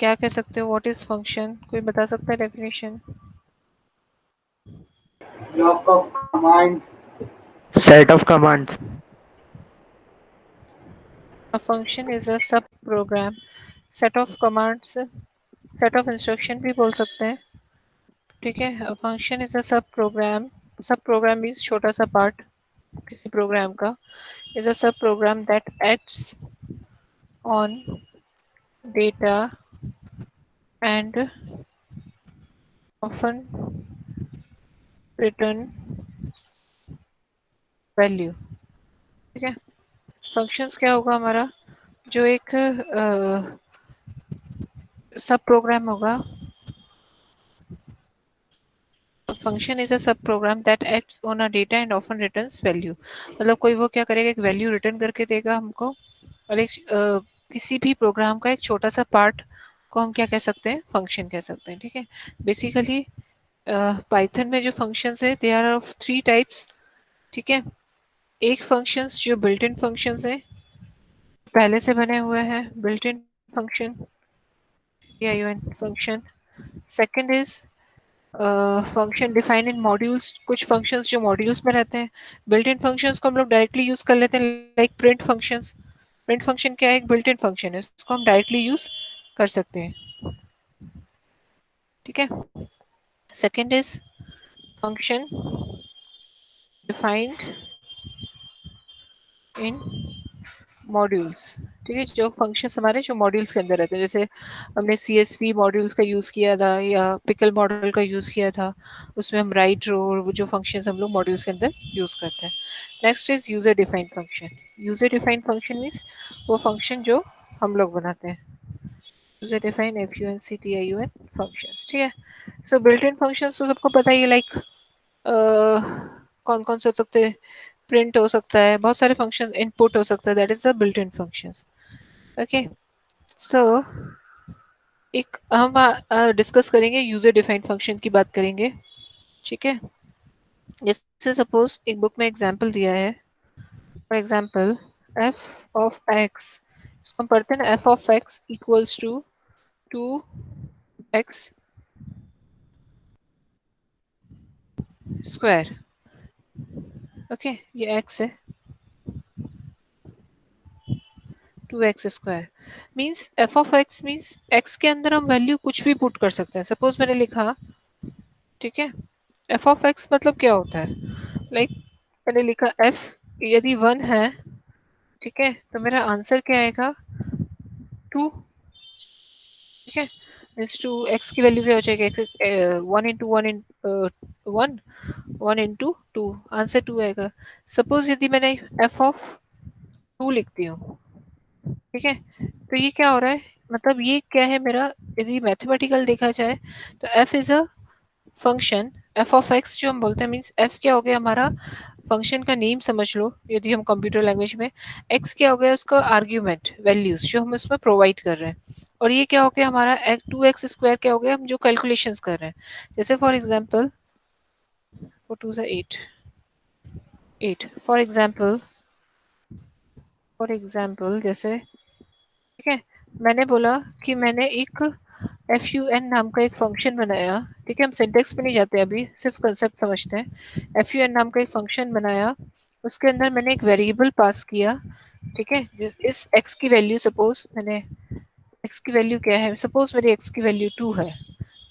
क्या कह सकते हो? What is function? कोई बता सकता है definition? block of command. Set of commands. A function is a sub program, set of commands, set of instruction भी बोल सकते हैं, ठीक है। Function is a sub programme means छोटा सा पार्ट किसी प्रोग्राम का, is a sub program that acts on data and often return value, ठीक है। फंक्शंस क्या होगा हमारा? जो एक सब प्रोग्राम होगा। Function is a sub program that acts on a data and often returns value. मतलब कोई वो क्या करेगा, एक वैल्यू रिटर्न करके देगा हमको, और एक किसी भी प्रोग्राम का एक छोटा सा पार्ट को हम क्या कह सकते हैं? फंक्शन कह सकते हैं, ठीक है। बेसिकली पाइथन में जो फंक्शंस है they are of three types, ठीक है। एक फंक्शंस जो बिल्ट इन फंक्शंस है, पहले से बने हुए हैं, बिल्ट इन फंक्शन या UN function. Second is function define in modules, कुछ फंक्शंस जो मॉड्यूल्स में रहते हैं। बिल्ट इन फंक्शंस को हम लोग डायरेक्टली यूज कर लेते हैं, like print functions. Print function क्या है? एक बिल्ट इन फंक्शन है, उसको हम डायरेक्टली यूज कर सकते हैं, ठीक है। Second is function defined in modules, ठीक है। जो फंक्शंस हमारे जो मॉड्यूल्स के अंदर रहते हैं, जैसे हमने CSV मॉड्यूल्स का यूज़ किया था या पिकल मॉडल का यूज़ किया था, उसमें हम राइट रो और वो जो फंक्शंस हम लोग मॉड्यूल्स के अंदर यूज़ करते हैं। Next is user defined function. User defined function means वो फंक्शन जो हम लोग बनाते हैं। यूज़र डिफाइंड FUNCTION फंक्शंस, ठीक है। सो बिल्ट इन फंक्शंस तो सबको पता ही है, लाइक कौन कौन से हो सकते हैं? प्रिंट हो सकता है, बहुत सारे फंक्शंस, इनपुट हो सकता है, that is the built in functions, okay. So एक हम डिस्कस करेंगे, यूजर डिफाइंड फंक्शन की बात करेंगे, ठीक है। जैसे सपोज एक बुक में एग्जांपल दिया है, for example f of x, इसको हम पढ़ते हैं ना, f of x equals to 2x square, okay. ये x है, 2x square means f of x means x के अंदर हम वैल्यू कुछ भी पुट कर सकते हैं। सपोज मैंने लिखा, ठीक है, एफ ऑफ एक्स मतलब क्या होता है? लाइक मैंने लिखा एफ यदि 1 है, ठीक है, तो मेरा आंसर क्या आएगा? 2, ठीक है। मीन्स 2x की वैल्यू क्या हो जाएगा? 1 इंटू 1 इन 1, 1 इंटू 2, आंसर 2 आएगा। सपोज यदि मैंने एफ ऑफ 2 लिखती हूँ, ठीक है, तो ये क्या हो रहा है? मतलब ये क्या है मेरा? यदि मैथमेटिकल देखा जाए तो F is a function, F of x जो हम बोलते हैं, मीन्स एफ क्या हो गया हमारा? फंक्शन का नेम समझ लो यदि हम कंप्यूटर लैंग्वेज में। एक्स क्या हो गया? उसका आर्ग्यूमेंट, वैल्यूज जो हम उसमें प्रोवाइड कर रहे हैं। और ये क्या हो गया हमारा? 2x स्क्वायर क्या हो गया? हम जो कैलकुलेशंस कर रहे हैं, जैसे फॉर एग्जांपल 4 2 8, 8 फॉर एग्जांपल जैसे, ठीक है, मैंने बोला कि मैंने एक FUN नाम का एक फंक्शन बनाया, ठीक है। हम सिंटेक्स पे नहीं जाते अभी, सिर्फ कंसेप्ट समझते हैं। FUN नाम का एक फंक्शन बनाया, उसके अंदर मैंने एक वेरिएबल पास किया, ठीक है। जिस इस x की वैल्यू, सपोज मैंने x की वैल्यू क्या है? सपोज मेरी x की वैल्यू 2 है,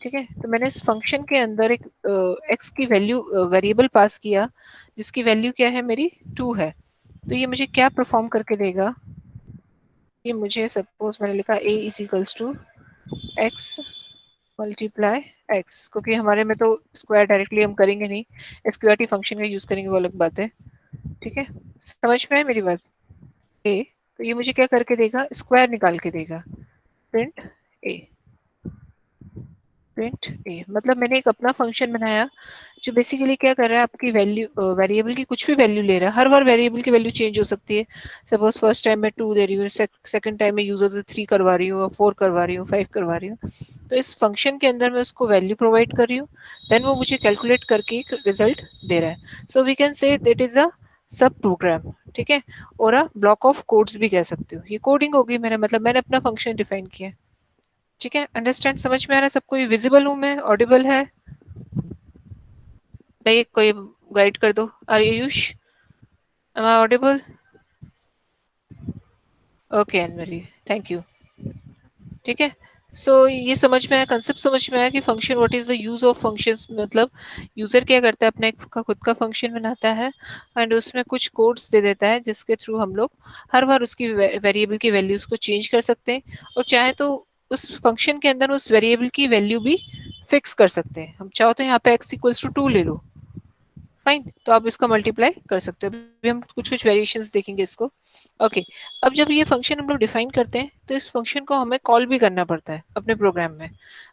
ठीक है। तो मैंने इस फंक्शन के अंदर एक x की वैल्यू वेरिएबल पास किया जिसकी वैल्यू क्या है? मेरी 2 है। तो ये मुझे क्या परफॉर्म करके देगा? ये मुझे, सपोज मैंने लिखा a is equals to x multiply x, क्योंकि हमारे में तो स्क्वायर डायरेक्टली हम करेंगे नहीं, स्क्वायरटी फंक्शन का यूज करेंगे, वो अलग बात है, ठीक है। समझ में है मेरी बात? ए, तो ये मुझे क्या करके देगा? स्क्वायर निकाल के देगा। प्रिंट ए, प्रिंट ए, मतलब मैंने एक अपना फंक्शन बनाया जो बेसिकली क्या कर रहा है? आपकी वैल्यू, वेरिएबल की कुछ भी वैल्यू ले रहा है। हर बार वेरिएबल की वैल्यू चेंज हो सकती है। सपोज फर्स्ट टाइम मैं 2 दे रही हूँ, सेकंड टाइम मैं यूजर से 3 करवा रही हूँ, 4 करवा रही हूँ, 5 करवा रही हूँ। तो इस फंक्शन के अंदर मैं उसको वैल्यू प्रोवाइड कर रही हूँ, देन वो मुझे कैलकुलेट करके एक रिजल्ट दे रहा है। So we can say that is a sub program, ठीक है। और अ ब्लॉक ऑफ कोड्स भी कह सकते हो। ये कोडिंग होगी, मैंने मतलब मैंने अपना फंक्शन डिफाइन किया, ठीक है, अंडरस्टैंड, समझ में आ रहा है सबको? ये विजिबल हूँ मैं, ऑडिबल है भाई? कोई गाइड कर दो। Ayush, am I audible? Okay Annmary, thank you. ठीक है, सो ये समझ में आया, कंसेप्ट समझ में आया कि function, what is the use of functions, मतलब यूजर क्या करता है, अपने खुद का फंक्शन बनाता है एंड उसमें कुछ कोड्स दे देता है जिसके थ्रू हम लोग हर बार उसकी वेरिएबल की वैल्यूज को चेंज कर सकते हैं, और चाहे तो उस फंक्शन के अंदर उस वेरिएबल की वैल्यू भी फिक्स कर सकते हैं। हम चाहो तो यहाँ पे x इक्वल्स टू 2 ले लो, फाइन, तो आप इसका मल्टीप्लाई कर सकते हो। अभी हम कुछ कुछ वेरिएशंस देखेंगे इसको। ओके, अब जब ये फंक्शन हम लोग डिफाइन करते हैं तो इस फंक्शन को हमें कॉल भी करना पड़ता है अपने प्रोग्राम में।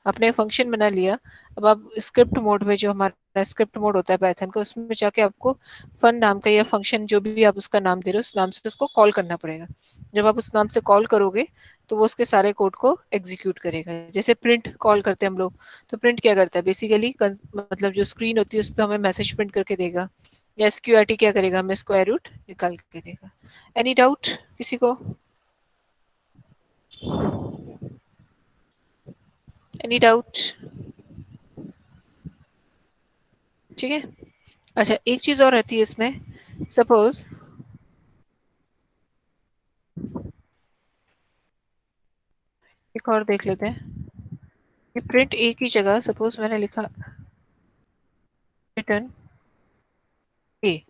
आपने फंक्शन बना लिया, अब आप स्क्रिप्ट मोड में, जो हमारा स्क्रिप्ट मोड होता है पाइथन का, उसमें जाके आपको फन नाम का या फंक्शन जो भी आप उसका नाम दे रहे हो उस नाम से उसको कॉल करना पड़ेगा। जब आप उस नाम से कॉल करोगे तो वो उसके सारे कोड को एग्जीक्यूट करेगा। जैसे प्रिंट कॉल करते हैं हम लोग, तो प्रिंट क्या करता है बेसिकली, मतलब जो स्क्रीन होती है उस पर हमें मैसेज प्रिंट करके देगा। या एसक्यूआरटी क्या करेगा, हमें स्क्वायर रूट निकाल के देगा। एनी डाउट किसी को? Any doubt? ठीक है, अच्छा एक चीज और रहती है इसमें, सपोज एक और देख लेते हैं, कि प्रिंट ए की जगह सपोज मैंने लिखा रिटर्न ए।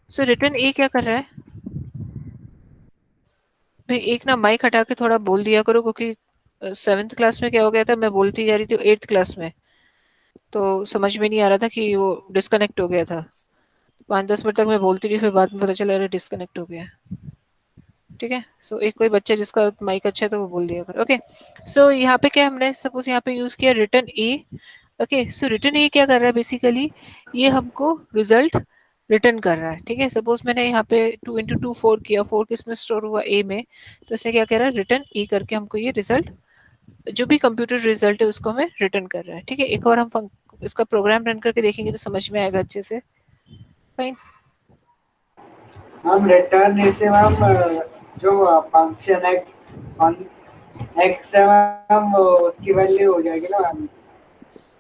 सो रिटर्न ए क्या कर रहा है भाई? एक ना माइक हटा के थोड़ा बोल दिया करो, क्योंकि 7th क्लास में क्या हो गया था, मैं बोलती जा रही थी 8th क्लास में, तो समझ में नहीं आ रहा था कि वो डिस्कनेक्ट हो गया था। 5-10 मिनट तक मैं बोलती रही, फिर बाद में पता चला अरे डिस्कनेक्ट हो गया। ठीक है, सो एक कोई बच्चा जिसका माइक अच्छा है तो वो बोल दिया कर। ओके, सो यहाँ पे क्या हमने सपोज यहाँ पे यूज किया रिटर्न ए। ओके, सो रिटर्न ये क्या कर रहा है बेसिकली, ये हमको रिजल्ट रिटर्न कर रहा है। ठीक है, सपोज मैंने यहाँ पे 2 × 2 4 किया, 4 किस में स्टोर हुआ, ए में, तो इसने क्या कह रहा है, रिटर्न ए करके हमको ये रिजल्ट, जो भी कंप्यूटर रिजल्ट है उसको हमें रिटर्न कर रहा है। ठीक है, एक बार हम इसका प्रोग्राम रन करके देखेंगे तो समझ में आएगा अच्छे से। फाइन, मैम रिटर्न ऐसे मैम जो फंक्शन एक्स है मैम, उसकी वैल्यू हो जाएगी ना मैम,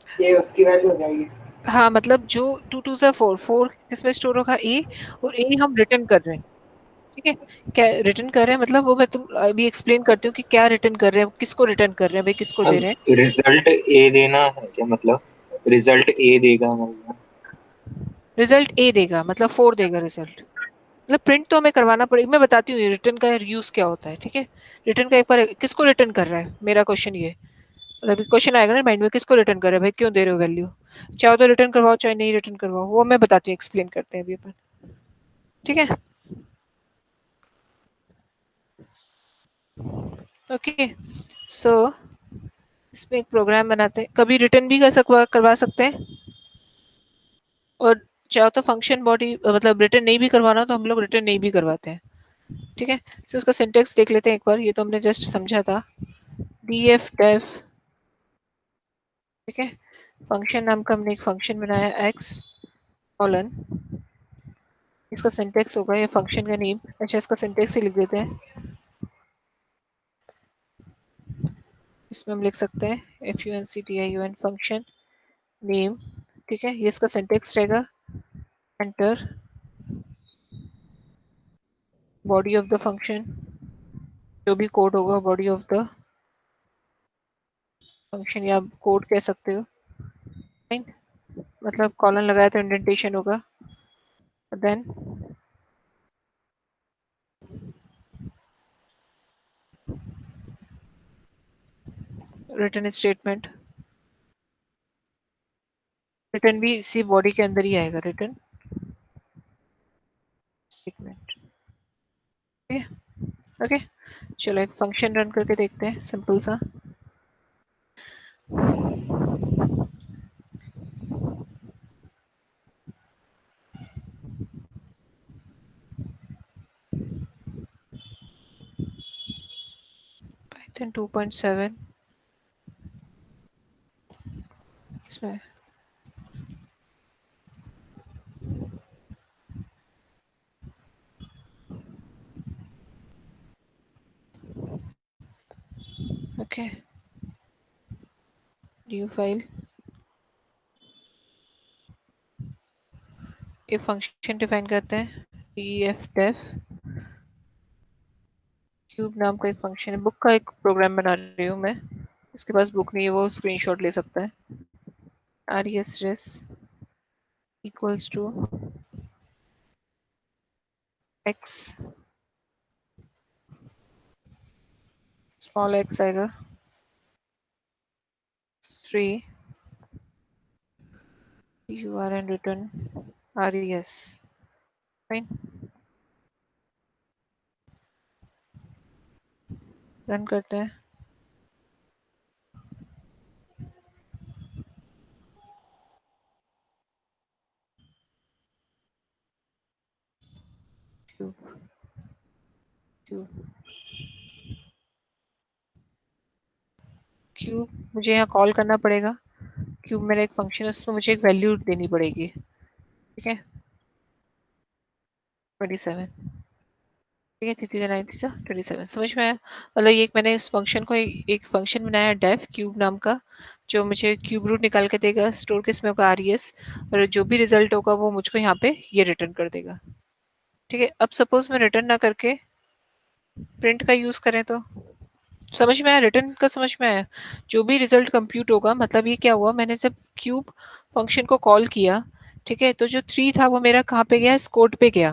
ये उसकी वैल्यू हो जाएगी। हाँ मतलब जो 2 × 2 = 4, 4 किसमें स्टोर होगा, ए, और ए हम रिटर्न कर रहे हैं। ठीक है, क्या रिटर्न कर रहे हैं मतलब, वो मैं तुम अभी एक्सप्लेन करती हूँ कि क्या रिटर्न कर रहे हैं, किसको रिटर्न कर रहे हैं भाई, किसको दे अब रहे हैं। रिजल्ट ए देना है क्या? मतलब रिजल्ट ए देगा मतलब? रिजल्ट ए देगा मतलब 4 देगा रिजल्ट, मतलब प्रिंट तो हमें करवाना पड़ेगा। मैं बताती हूँ रिटर्न का यूज क्या होता है। ठीक है, रिटर्न का एक बार, किसको रिटर्न कर रहा है, मेरा क्वेश्चन ये, मतलब क्वेश्चन आएगा ना माइंड में, किसको रिटर्न कर रहा है भाई, क्यों दे रहे हो वैल्यू, चाहो तो रिटर्न करवाओ चाहे नहीं रिटर्न करवाओ, वो मैं बताती हूँ, एक्सप्लेन करते हैं अभी अपन। ठीक है, ओके, सो इसमें एक प्रोग्राम बनाते हैं, कभी रिटर्न भी करवा सकते हैं, और चाहो तो फंक्शन बॉडी, मतलब रिटर्न नहीं भी करवाना तो हम लोग रिटर्न नहीं भी करवाते हैं। ठीक है, तो इसका सिंटेक्स देख लेते हैं एक बार, ये तो हमने जस्ट समझा था, df def। ठीक है, फंक्शन नाम का हमने एक फंक्शन बनाया x कॉलन, इसका सिंटेक्स होगा ये फंक्शन का नेम। अच्छा, इसका सिंटेक्स ही लिख देते हैं, इसमें हम लिख सकते हैं function फंक्शन नेम। ठीक है, ये इसका सिंटेक्स रहेगा, enter body of the function, जो भी कोड होगा बॉडी ऑफ द फंक्शन, या कोड कह सकते हो, Fine? मतलब कॉलन लगाया तो इंडेंटेशन होगा, देन रिटर्न स्टेटमेंट, रिटर्न भी इसी बॉडी के अंदर ही आएगा, रिटर्न स्टेटमेंट। ठीक है, ओके, चलो एक फंक्शन रन करके देखते हैं सिंपल सा। पाइथन 2.7 इसमें, ओके, न्यू फाइल, एक फंक्शन डिफाइन करते हैं df क्यूब नाम का एक फंक्शन है। बुक का एक प्रोग्राम बना रही हूँ मैं, इसके पास बुक नहीं है वो स्क्रीनशॉट ले सकता है। res equals to x, small x आएगा 3 urn return res, fine. Run करते हैं। क्यूब क्यूब क्यूब मुझे यहाँ कॉल करना पड़ेगा। क्यूब मेरा एक फंक्शन है, उसमें मुझे एक वैल्यू देनी पड़ेगी, ठीक है 27, ठीक है 27 समझ में आया। मतलब ये मैंने इस फंक्शन को एक फंक्शन बनाया डेफ क्यूब नाम का, जो मुझे क्यूब रूट निकाल के देगा, स्टोर किस में होगा res, और जो भी रिजल्ट होगा वो मुझको यहाँ पे ये रिटर्न कर देगा, ठीक है। अब सपोज मैं रिटर्न ना करके प्रिंट का यूज करें तो समझ में आया, रिटर्न का समझ में आया। जो भी रिजल्ट कंप्यूट होगा, मतलब ये क्या हुआ, मैंने जब क्यूब फंक्शन को कॉल किया, ठीक है, तो जो 3 था वो मेरा कहाँ पे गया, इस कोड पे गया,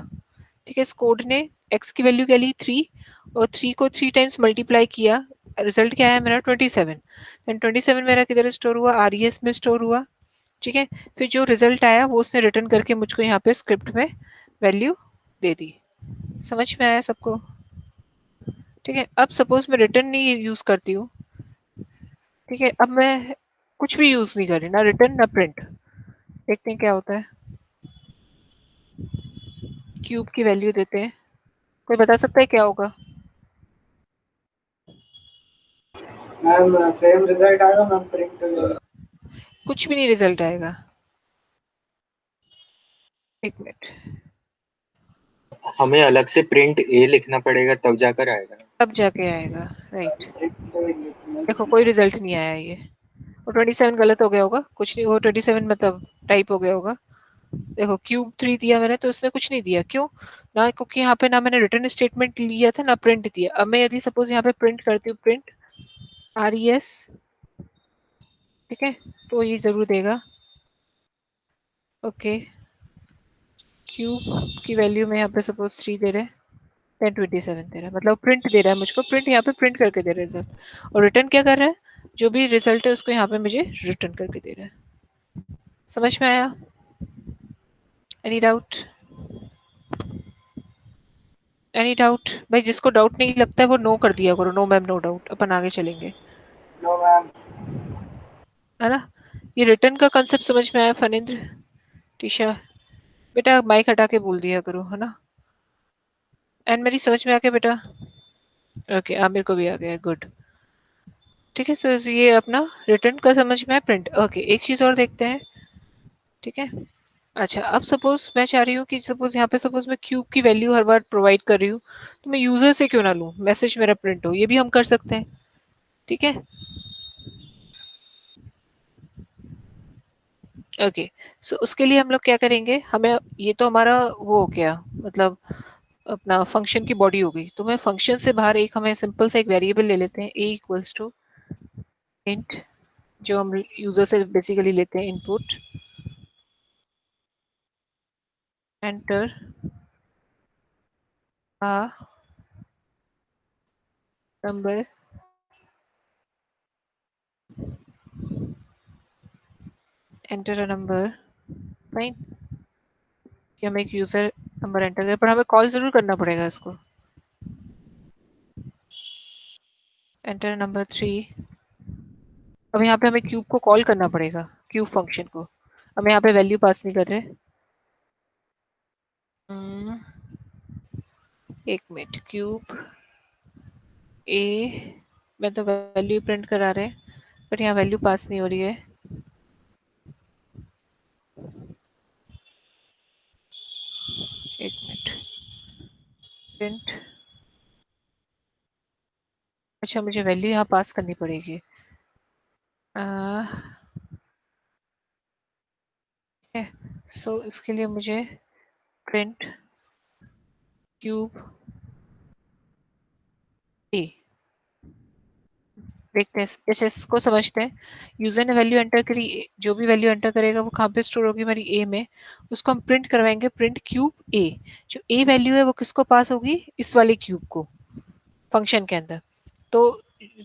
ठीक है। इस कोड ने x की वैल्यू क्या ली 3, और 3 को 3 टाइम्स मल्टीप्लाई किया, रिजल्ट क्या आया मेरा 27। देन 27 मेरा किधर स्टोर हुआ, res में स्टोर हुआ, ठीक है। फिर जो रिजल्ट आया वो उसने रिटर्न करके मुझको यहाँ पे स्क्रिप्ट में वैल्यू दे दी। समझ में आया सबको, ठीक है। अब सपोज मैं रिटर्न नहीं यूज करती हूँ, ठीक है, अब मैं कुछ भी यूज नहीं कर रही, ना रिटर्न ना प्रिंट। देखते हैं क्या होता है। क्यूब की वैल्यू देते हैं, कोई बता सकता है क्या होगा। मैम सेम रिजल्ट आएगा मैम, प्रिंट हो जाएगा। कुछ भी नहीं रिजल्ट आएगा, एक मिनट, हमें अलग से प्रिंट ए लिखना पड़ेगा तब जाकर आएगा। तब जाके आएगा, राइट। प्रिंट तो नहीं लिखना है। देखो कोई रिजल्ट नहीं आया ये, और 27 गलत हो गया होगा, कुछ नहीं, वो 27 मतलब टाइप हो गया होगा। देखो क्यूब 3 दिया मैंने तो उसने कुछ नहीं दिया, क्यों ना, क्योंकि यहाँ पे ना मैंने रिटर्न स्टेटमेंट लिया था ना प्रिंट दिया। अब मैं यदि सपोज यहाँ पे प्रिंट करती हूँ, प्रिंट res, ठीक है, तो ये जरूर देगा। ओके, क्यूब की वैल्यू में यहाँ पे सपोज 3 दे रहे हैं, 1027 दे रहा है, मतलब प्रिंट दे रहा है मुझको, प्रिंट यहाँ पे प्रिंट करके दे रहा है रिजल्ट। और रिटर्न क्या कर रहा है, जो भी रिजल्ट है उसको यहाँ पे मुझे रिटर्न करके दे रहा है। समझ में आया, एनी डाउट, एनी डाउट। भाई जिसको डाउट नहीं लगता है वो नो कर दिया करो, नो मैम नो डाउट, अपन आगे चलेंगे, नो मैम। है ना। ये रिटर्न का कंसेप्ट समझ में आया फनिंद्र, टीशा, बेटा माइक हटा के बोल दिया करो, है ना। एंड मेरी समझ में आ गया बेटा, ओके आमिर को भी आ गया, गुड, ठीक है। सो ये अपना रिटर्न का समझ में है, प्रिंट, ओके। एक चीज और देखते हैं, ठीक है। अच्छा अब सपोज मैं चाह रही हूँ कि सपोज यहाँ पे सपोज मैं क्यूब की वैल्यू हर बार प्रोवाइड कर रही हूँ, तो मैं यूजर से क्यों ना लूँ, मैसेज मेरा प्रिंट हो, ये भी हम कर सकते हैं, ठीक है। ओके, सो उसके लिए हम लोग क्या करेंगे, हमें ये तो हमारा वो हो गया, मतलब अपना फंक्शन की बॉडी हो गई। तो मैं फंक्शन से बाहर एक हमें सिंपल सा एक वेरिएबल ले लेते हैं, a इक्वल्स टू इंट, जो हम यूजर से बेसिकली लेते हैं input, enter a number, enter a number, fine. कि हम एक यूजर नंबर एंटर करें, पर हमें कॉल जरूर करना पड़ेगा इसको, एंटर नंबर 3। अब यहाँ पे हमें क्यूब को कॉल करना पड़ेगा, क्यूब फंक्शन को, हम यहाँ पे वैल्यू पास नहीं कर रहे। एक मिनट, क्यूब ए में तो वैल्यू प्रिंट करा रहे हैं, बट यहाँ वैल्यू पास नहीं हो रही है। एक मिनट, प्रिंट, अच्छा मुझे वैल्यू यहाँ पास करनी पड़ेगी, सो इसके लिए मुझे प्रिंट क्यूब ए, देखते हैं इस को समझते हैं। यूजर ने वैल्यू एंटर करी, जो भी वैल्यू एंटर करेगा वो कहाँ पे स्टोर होगी हमारी ए में, उसको हम प्रिंट करवाएंगे प्रिंट क्यूब ए। जो ए वैल्यू है वो किसको पास होगी, इस वाले क्यूब को फंक्शन के अंदर। तो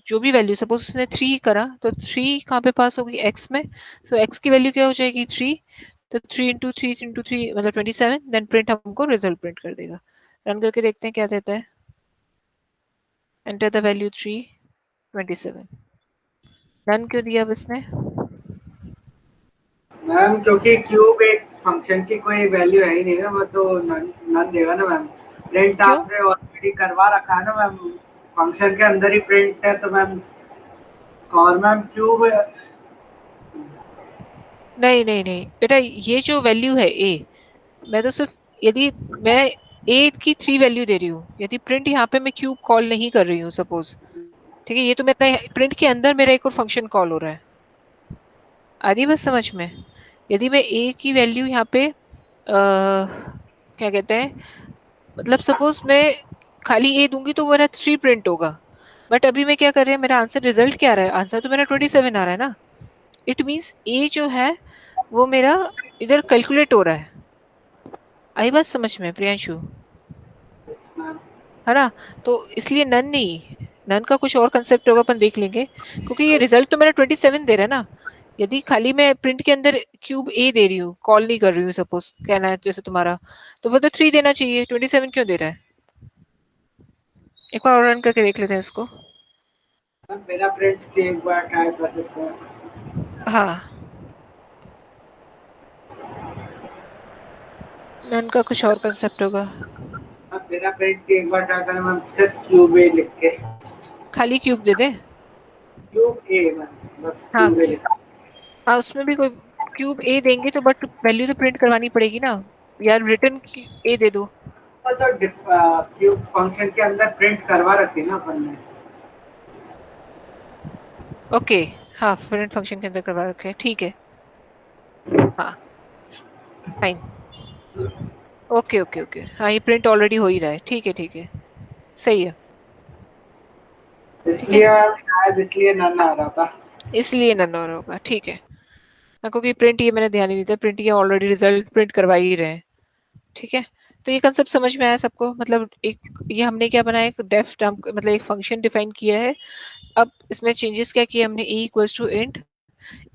जो भी वैल्यू सपोज उसने 3 करा तो 3 कहाँ पे पास होगी, एक्स में। तो एक्स की वैल्यू क्या हो जाएगी 3, तो 3 मतलब 27, देन प्रिंट हमको रिजल्ट प्रिंट कर देगा। रन करके देखते हैं क्या देता है। Enter the value 3, 27। रन क्यों दिया अब इसने? मैम क्योंकि क्यूब एक फंक्शन की कोई वैल्यू है ही नहीं ना, वो तो नन देगा ना मैम। प्रिंट क्यों? आपने ऑलरेडी करवा रखा है ना मैम, फंक्शन के अंदर ही प्रिंट है तो मैम। और मैम क्यूब नहीं नहीं नहीं बेटा, ये जो वैल्यू है ए, मैं तो सिर्फ यदि मैं ए की 3 वैल्यू दे रही हूँ, यदि प्रिंट यहाँ पे मैं क्यूब कॉल नहीं कर रही हूँ सपोज, ठीक है, ये तो मेरा प्रिंट के अंदर मेरा एक और फंक्शन कॉल हो रहा है। आ रही बस समझ में? यदि मैं ए की वैल्यू यहाँ पे क्या कहते हैं, मतलब सपोज मैं खाली ए दूंगी तो मेरा 3 प्रिंट होगा। बट अभी मैं क्या कर रहे हैं, मेरा आंसर रिजल्ट क्या आ रहा है, आंसर तो मेरा 27 आ रहा है ना। इट मीन्स ए जो है वो मेरा इधर कैलकुलेट हो रहा है। आई बात समझ में प्रियांशु? मैम। है ना? तो इसलिए नन नहीं, नन का कुछ और कंसेप्ट होगा, अपन देख लेंगे, क्योंकि ये रिजल्ट तो मेरा 27 दे रहा है ना। यदि खाली मैं प्रिंट के अंदर क्यूब ए दे रही हूँ, कॉल नहीं कर रही हूँ, सपोज कहना है जैसे तुम्हारा, तो वो तो 3 देना चाहिए, 27 क्यों दे रहा है? एक बार और रन करके देख लेते हैं इसको। मैम बिना प्रिंट के एक बार ट्राई कर सकते हैं। हाँ, नन का कुछ और कंसेप्ट होगा। मैम बिना प्रिंट के एक बार ट्राई करें मैम, सिर्फ क्यूब ए लिख के। खाली क्यूब दे दे। क्यूब ए मैम, बस हाँ, क्यूब ए लिखा। हाँ उसमें भी कोई क्यूब ए देंगे तो बट वैल्यू तो प्रिंट करवानी पड़ेगी ना यार, रिटर्न ए दे दो। तो क्यूब फंक्शन के अंदर प्रिंट करवा रखी ना अपन ने। ओके, हाँ फ्रेंड फंक्शन के अंदर करवा रखे हैं, ठीक है। हाँ फाइन, ओके ओके ओके, हाँ ये प्रिंट ऑलरेडी हो ही रहा है, ठीक है ठीक है, सही है। ठीक है, इसलिए मैम शायद इसलिए नन आ रहा था। इसलिए नन और होगा, ठीक है। हाँ, क्योंकि प्रिंट ये मैंने ध्यान ही नहीं दिया, प्रिंट ये ऑलरेडी रिजल्ट प्रिंट करवा ही रहे हैं। ठीक है, तो ये कंसेप्ट समझ में आया सबको? मतलब एक ये हमने क्या बनाया, एक डेफ टर्म मतलब एक फंक्शन डिफाइन किया है। अब इसमें चेंजेस क्या किए हमने, a equals to int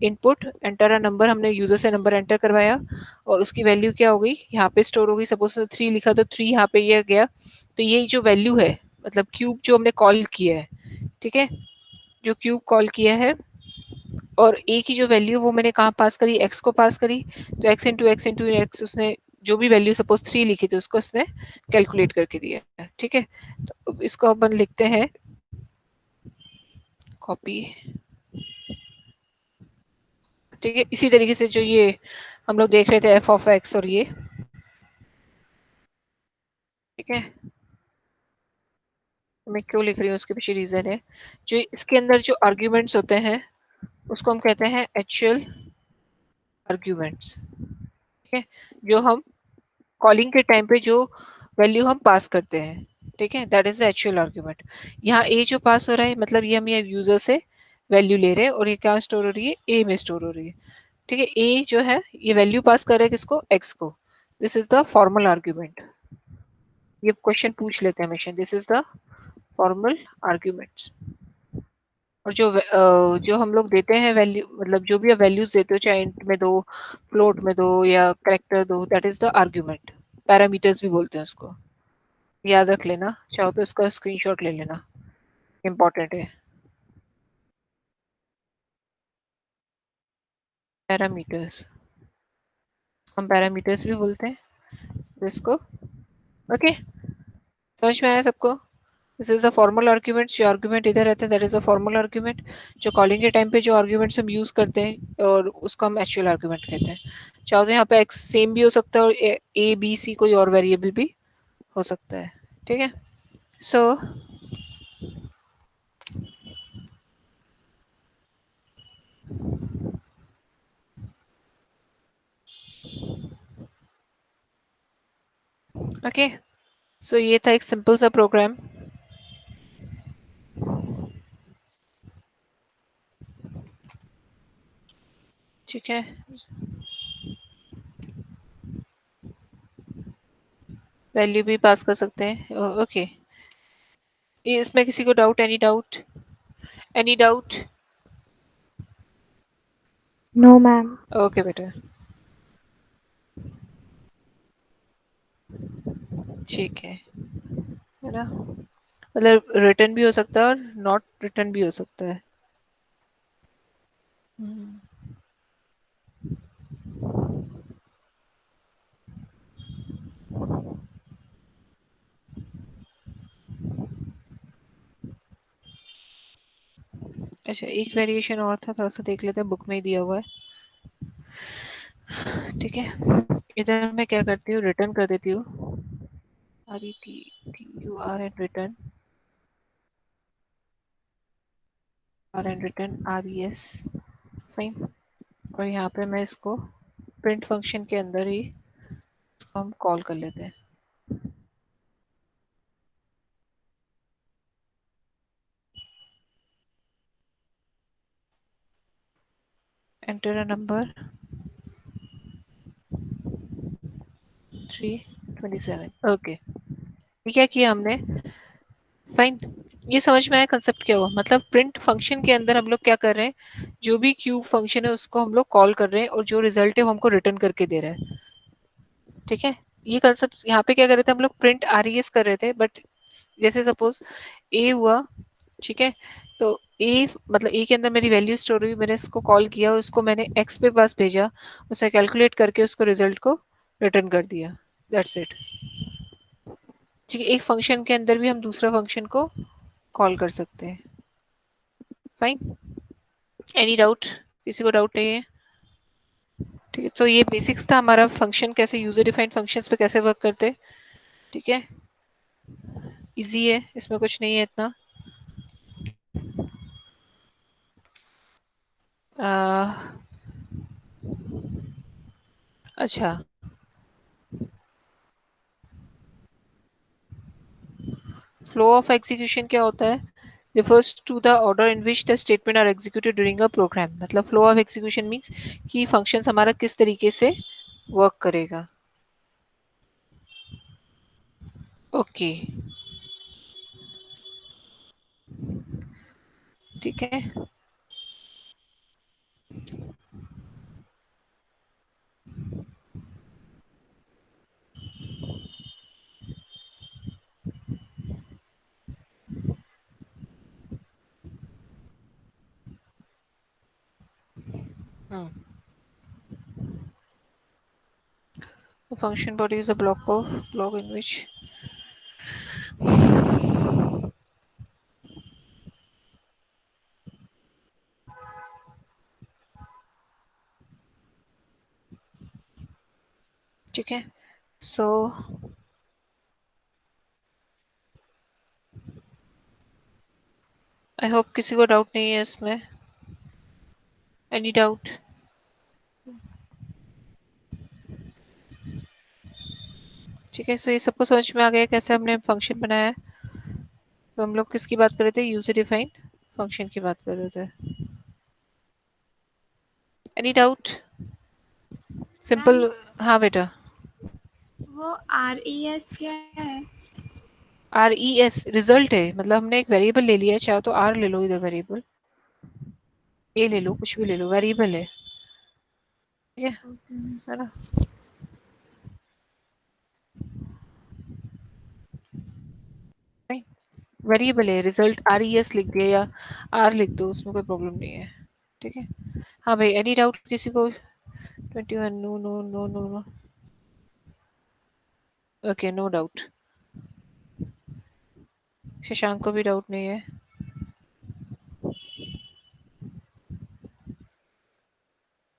input enter a number, हमने यूजर से नंबर एंटर करवाया और उसकी वैल्यू क्या हो गई, यहाँ पे स्टोर हो गई। सपोज 3 लिखा तो 3 यहाँ पे ये गया, तो ये जो वैल्यू है मतलब क्यूब जो हमने कॉल किया है, ठीक है, जो क्यूब कॉल किया है, और ए की जो वैल्यू वो मैंने कहाँ पास करी, एक्स को पास करी। तो एक्स इंटू एक्स उसने जो भी वैल्यू सपोज 3 लिखी थी उसको उसने कैलकुलेट करके दिया है। ठीक है, तो अब इसको अपन लिखते हैं कॉपी। ठीक है, इसी तरीके से जो ये हम लोग देख रहे थे एफ ऑफ एक्स और ये, ठीक है, मैं क्यों लिख रही हूँ उसके पीछे रीजन है। जो इसके अंदर जो आर्ग्यूमेंट्स होते हैं उसको हम कहते हैं एक्चुअल आर्ग्यूमेंट्स। ठीक है, जो हम कॉलिंग के टाइम पे जो वैल्यू हम पास करते हैं, ठीक है, that is the actual argument. यहाँ ए जो पास हो रहा है मतलब ये हम ये यूजर से वैल्यू ले रहे हैं और ये क्या स्टोर हो रही है, ए में स्टोर हो रही है। ठीक है, ए जो है ये वैल्यू पास कर रहा है किसको, एक्स को। This is the formal argument. ये क्वेश्चन पूछ लेते हैं हमेशा, this is the formal arguments. और जो हम लोग देते हैं वैल्यू, मतलब जो भी आप वैल्यूज देते हो, चाहे इंट में दो, फ्लोट में दो या कैरेक्टर दो, that is the argument. Parameters भी बोलते हैं उसको, याद रख लेना, चाहो तो इसका स्क्रीनशॉट ले लेना, इम्पोर्टेंट है। पैरामीटर्स, हम पैरामीटर्स भी बोलते हैं तो इसको। ओके, समझ में आया सबको? This is the formal argument, जो आर्ग्यूमेंट इधर रहते हैं that is a formal argument. जो कॉलिंग के टाइम पे जो आर्ग्यूमेंट्स हम यूज करते हैं और उसको हम एक्चुअल आर्ग्यूमेंट कहते हैं। चाहो तो यहाँ पे एक्स सेम भी हो सकता है और ए बी सी कोई और वेरिएबल भी हो सकता है। ठीक है, सो ओके, सो ये था एक सिंपल सा प्रोग्राम। ठीक है, वैल्यू भी पास कर सकते हैं। ओके, ये इसमें किसी को doubt? Any doubt? Any doubt? No, ma'am. Okay बेटा, ठीक है ना? मतलब रिटर्न भी हो सकता है और नॉट रिटर्न भी हो सकता है। हम्म, अच्छा, एक वेरिएशन और था, थोड़ा सा देख लेते हैं, बुक में ही दिया हुआ है। ठीक है, इधर मैं क्या करती हूँ, रिटर्न कर देती हूँ RETTUR and return, R and return RES, fine. और यहाँ पे मैं इसको प्रिंट फंक्शन के अंदर ही इसको हम कॉल कर लेते हैं। Enter a number 327। ओके, ये क्या किया हमने? फाइन, ये समझ में आया कंसेप्ट क्या हुआ? मतलब प्रिंट फंक्शन के अंदर हम लोग क्या कर रहे हैं, जो भी क्यूब फंक्शन है उसको हम लोग कॉल कर रहे हैं और जो रिजल्ट है वो हमको रिटर्न करके दे रहा है। ठीक है, ये कंसेप्ट यहाँ पे क्या कर रहे थे हम लोग, प्रिंट RES कर रहे थे, बट जैसे सपोज ए हुआ, ठीक है, तो ए मतलब ए के अंदर मेरी वैल्यू स्टोर हुई, मैंने इसको कॉल किया, उसको मैंने एक्स पे पास भेजा, उसे कैलकुलेट करके उसको रिजल्ट को रिटर्न कर दिया, दैट्स इट। ठीक है, एक फंक्शन के अंदर भी हम दूसरा फंक्शन को कॉल कर सकते हैं। Fine, any doubt? किसी को डाउट नहीं है? ठीक है, तो ये बेसिक्स था हमारा, फंक्शन कैसे, यूजर डिफाइंड फंक्शंस पे कैसे वर्क करते हैं। ठीक है, इजी है, इसमें कुछ नहीं है इतना। अच्छा, फ्लो ऑफ एग्जीक्यूशन क्या होता है? refers to the order in which the statement are executed during a program। मतलब फ्लो ऑफ एग्जीक्यूशन मीन्स कि फंक्शन हमारा किस तरीके से वर्क करेगा। ओके, ठीक है, the function body is a block in which ठीक है, सो आई होप किसी को डाउट नहीं है इसमें। Any doubt? ठीक है, सो ये सबको समझ में आ गया कैसे हमने फंक्शन बनाया है। तो हम लोग किसकी बात कर रहे थे, यूजर डिफाइंड फंक्शन की बात कर रहे थे। Any doubt? सिंपल, हाँ बेटा। वो RES क्या है? RES रिजल्ट है, मतलब हमने एक वेरिएबल ले लिया है, चाहे तो R ले लो, इधर वेरिएबल A ले लो, कुछ भी ले लो, वेरिएबल है। ठीक है ना? वेरिएबल है, रिजल्ट RES लिख दिया या R लिख दो, उसमें कोई प्रॉब्लम नहीं है। ठीक है, हाँ भाई, एनी डाउट किसी को? 21, no no no no no, okay, no doubt. Shashank को भी डाउट नहीं है।